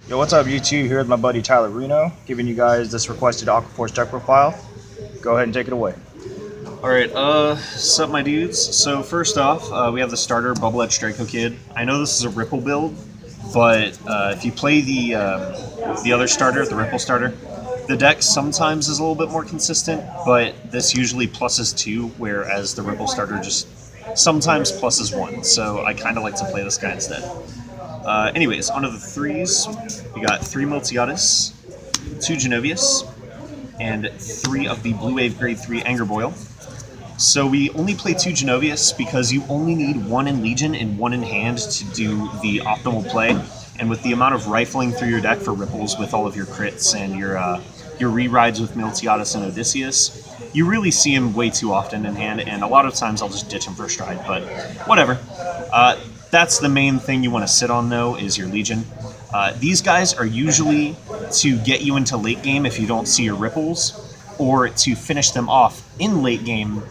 Yo, what's up, YouTube? Here with my buddy Tyler Reno, giving you guys this requested Aquaforce deck profile. Go ahead and take it away. Alright, what's up, my dudes? So first off, we have the starter, Bubble Edge Draco Kid. I know this is a Ripple build, but if you play the other starter, the Ripple starter, the deck sometimes is a little bit more consistent, but this usually pluses 2, whereas the Ripple starter just sometimes pluses 1, so I kind of like to play this guy instead. Anyways, onto the 3s. We got 3 Miltiades, 2 Genovius, and 3 of the Blue Wave Grade 3 Anger Boil. So we only play 2 Genovius because you only need 1 in Legion and 1 in hand to do the optimal play. And with the amount of rifling through your deck for Ripples with all of your crits and your re-rides with Miltiades and Odysseus, you really see him way too often in hand, and a lot of times I'll just ditch him for Stride, but whatever. That's the main thing you want to sit on, though, is your Legion. These guys are usually to get you into late game if you don't see your Ripples, or to finish them off in late game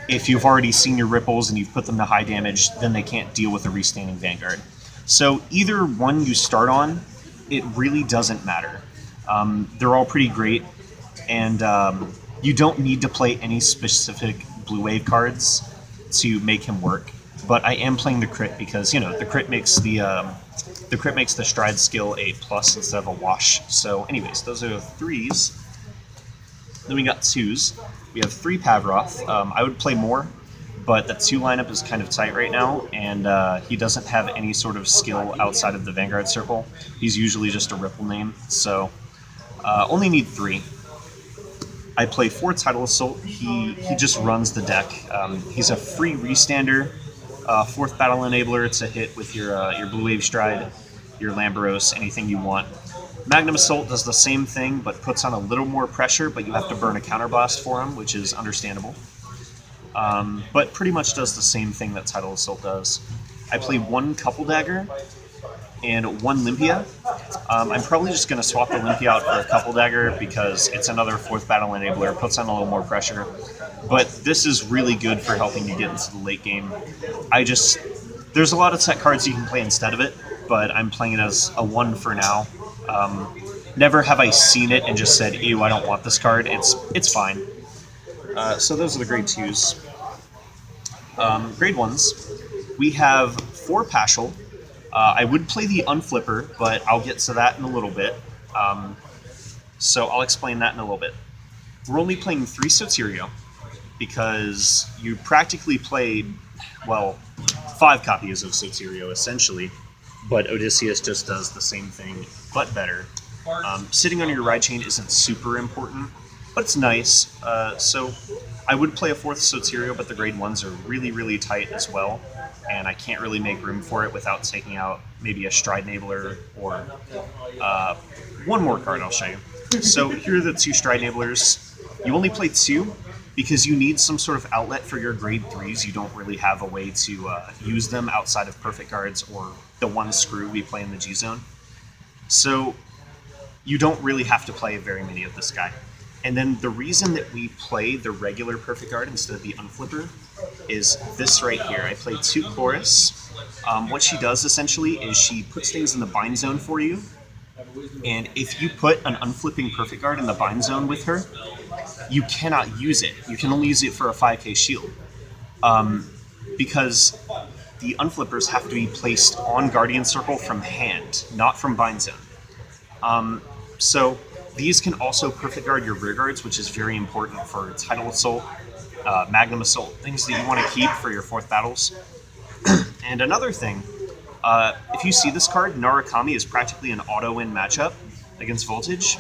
if you've already seen your Ripples and you've put them to high damage, then they can't deal with a restanding Vanguard. So either one you start on, it really doesn't matter. They're all pretty great, and you don't need to play any specific Blue Wave cards to make him work. But I am playing the crit because, you know, the crit makes the Stride skill a plus instead of a wash. So anyways, those are the 3s. Then we got 2s. We have 3 Pavroth. I would play more, but the 2 lineup is kind of tight right now, and he doesn't have any sort of skill outside of the Vanguard circle. He's usually just a Ripple name, so only need 3. I play 4 Tidal Assault. He just runs the deck. He's a free restander, 4th Battle Enabler to hit with your Blue Wave Stride, your Lamberos, anything you want. Magnum Assault does the same thing, but puts on a little more pressure, but you have to burn a counterblast for him, which is understandable. But pretty much does the same thing that Tidal Assault does. I play 1 Couple Dagger and 1 Limpia. I'm probably just going to swap the Limpia out for a Couple Dagger because it's another 4th Battle Enabler, puts on a little more pressure. But this is really good for helping you get into the late game. There's a lot of set cards you can play instead of it, but I'm playing it as a 1 for now. Never have I seen it and just said, ew, I don't want this card. It's fine. So those are the grade 2s. Grade 1s, we have 4 Paschal. I would play the Unflipper, but I'll get to that in a little bit. So I'll explain that in a little bit. We're only playing 3 Soterio because you practically played, well, 5 copies of Soterio, essentially. But Odysseus just does the same thing, but better. Sitting on your ride chain isn't super important, but it's nice. So I would play a 4th Soterio, but the grade 1s are really, really tight as well, and I can't really make room for it without taking out maybe a Stride Enabler or one more card I'll show you. So here are the 2 Stride Enablers. You only play 2 because you need some sort of outlet for your grade 3s. You don't really have a way to use them outside of Perfect Guards or the 1 screw we play in the G-Zone. So you don't really have to play very many of this guy. And then the reason that we play the regular Perfect Guard instead of the Unflipper is this right here. I play 2 Chorus. What she does essentially is she puts things in the bind zone for you, and if you put an unflipping Perfect Guard in the bind zone with her, you cannot use it. You can only use it for a 5k shield. Because the Unflippers have to be placed on Guardian Circle from hand, not from bind zone. So these can also Perfect Guard your rear guards, which is very important for Tidal Assault, Magnum Assault, things that you want to keep for your 4th battles. And another thing, if you see this card, Narukami is practically an auto-win matchup against Voltage,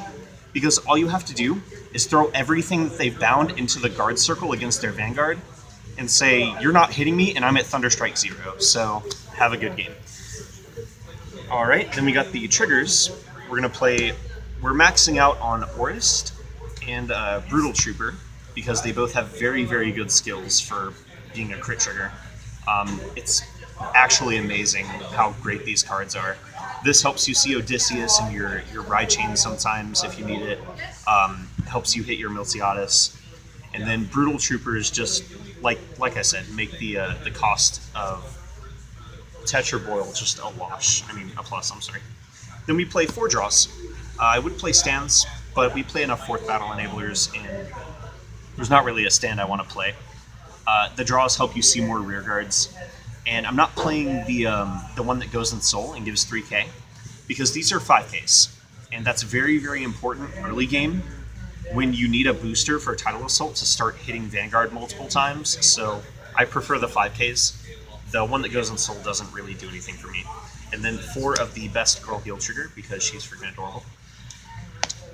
because all you have to do is throw everything that they've bound into the guard circle against their Vanguard and say, you're not hitting me, and I'm at Thunderstrike 0, so have a good game. Alright, then we got the triggers. We're maxing out on Orist and Brutal Trooper, because they both have very, very good skills for being a crit trigger. It's actually amazing how great these cards are. This helps you see Odysseus in your ride chain sometimes if you need it. Helps you hit your Miltiades. And then Brutal Troopers just, like I said, make the cost of Tetra Boil just a wash. I mean, a plus, I'm sorry. Then we play 4 draws. I would play stands, but we play enough 4th battle enablers, and there's not really a stand I want to play. The draws help you see more rear guards, and I'm not playing the one that goes in soul and gives 3k, because these are 5ks, and that's very, very important early game when you need a booster for Tidal Assault to start hitting Vanguard multiple times. So I prefer the 5ks. The one that goes in soul doesn't really do anything for me. And then 4 of the best girl heal trigger, because she's freaking adorable.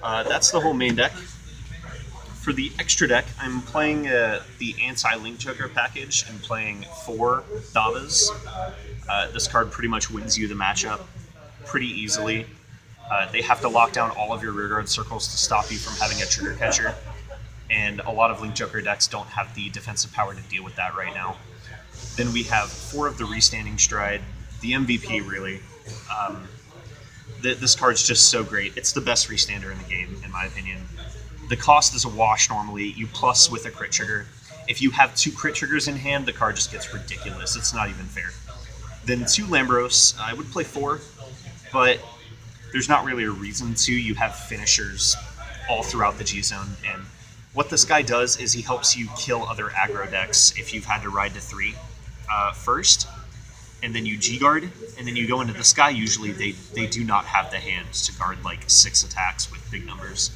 That's the whole main deck. For the extra deck, I'm playing the anti-Link Joker package and playing 4 Davas. This card pretty much wins you the matchup pretty easily. They have to lock down all of your rearguard circles to stop you from having a trigger catcher, and a lot of Link Joker decks don't have the defensive power to deal with that right now. Then we have 4 of the Restanding Stride, the MVP really. This card's just so great. It's the best restander in the game, in my opinion. The cost is a wash normally. You plus with a crit trigger. If you have 2 crit triggers in hand, the card just gets ridiculous. It's not even fair. Then 2 Lambros. I would play 4, but there's not really a reason to. You have finishers all throughout the G-Zone, and what this guy does is he helps you kill other aggro decks if you've had to ride to 3 first, and then you G-guard, and then you go into this guy. Usually they do not have the hand to guard like 6 attacks with big numbers.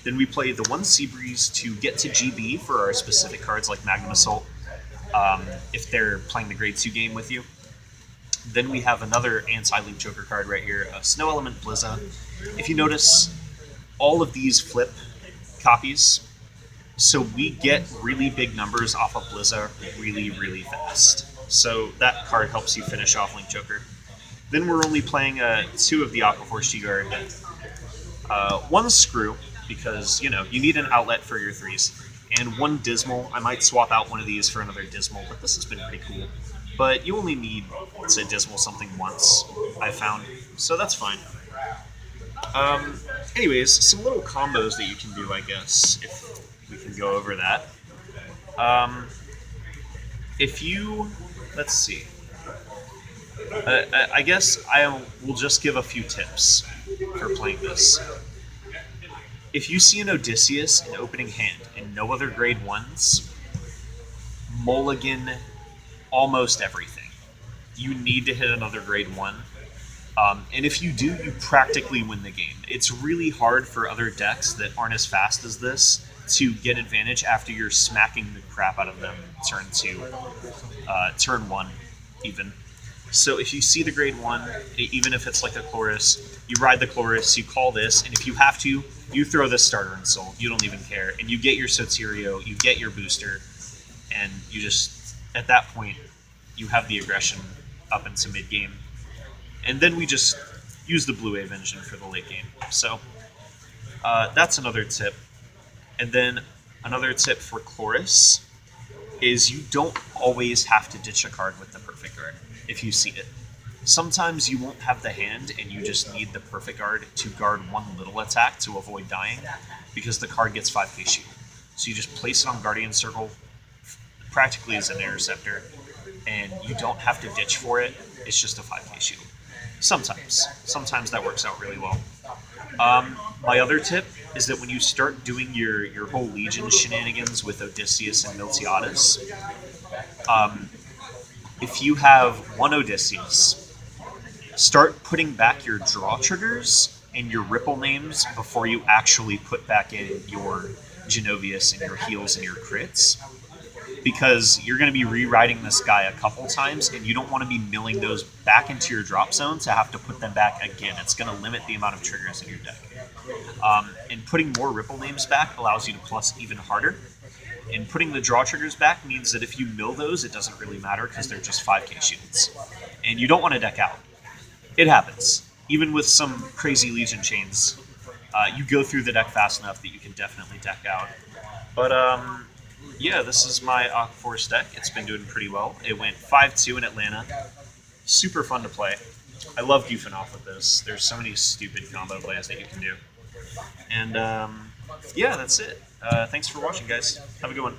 Then we play the 1 Seabreeze to get to GB for our specific cards like Magnum Assault, if they're playing the grade 2 game with you. Then we have another anti-Link Joker card right here, a Snow Element Blizza. If you notice, all of these flip copies, so we get really big numbers off of Blizza really, really fast. So that card helps you finish off Link Joker. Then we're only playing 2 of the Aquaforce G-Guard. 1 Screw, because, you know, you need an outlet for your 3s. And 1 Dismal. I might swap out one of these for another Dismal, but this has been pretty cool. But you only need, let's say, Dismal something once, I found. So that's fine. Anyways, some little combos that you can do, I guess, if we can go over that. If you, let's see. I guess I will just give a few tips for playing this. If you see an Odysseus in opening hand and no other grade 1s, mulligan almost everything. You need to hit another grade 1. And if you do, you practically win the game. It's really hard for other decks that aren't as fast as this to get advantage after you're smacking the crap out of them turn 2, turn 1 even. So if you see the grade 1, even if it's like a Chorus, you ride the Chorus, you call this, and if you have to, you throw this starter in Soul. You don't even care. And you get your Soterio, you get your booster, and you just, at that point, you have the aggression up into mid-game. And then we just use the Blue Wave engine for the late game. So that's another tip. And then another tip for Chorus is you don't always have to ditch a card with the perfect guard if you see it. Sometimes you won't have the hand and you just need the perfect guard to guard one little attack to avoid dying because the card gets 5k shield. So you just place it on Guardian Circle practically as an interceptor, and you don't have to ditch for it. It's just a 5k shield. Sometimes that works out really well. My other tip is that when you start doing your whole Legion shenanigans with Odysseus and Miltiades, if you have one Odysseus, start putting back your draw triggers and your ripple names before you actually put back in your Genovius and your heals and your crits, because you're going to be rewriting this guy a couple times and you don't want to be milling those back into your drop zone to have to put them back again. It's going to limit the amount of triggers in your deck. And putting more ripple names back allows you to plus even harder. And putting the draw triggers back means that if you mill those, it doesn't really matter because they're just 5k shields. And you don't want to deck out. It happens. Even with some crazy Legion chains, you go through the deck fast enough that you can definitely deck out. But yeah, this is my Aquaforce deck. It's been doing pretty well. It went 5-2 in Atlanta. Super fun to play. I love goofing off with this. There's so many stupid combo plays that you can do. And yeah, that's it. Thanks for watching, guys. Have a good one.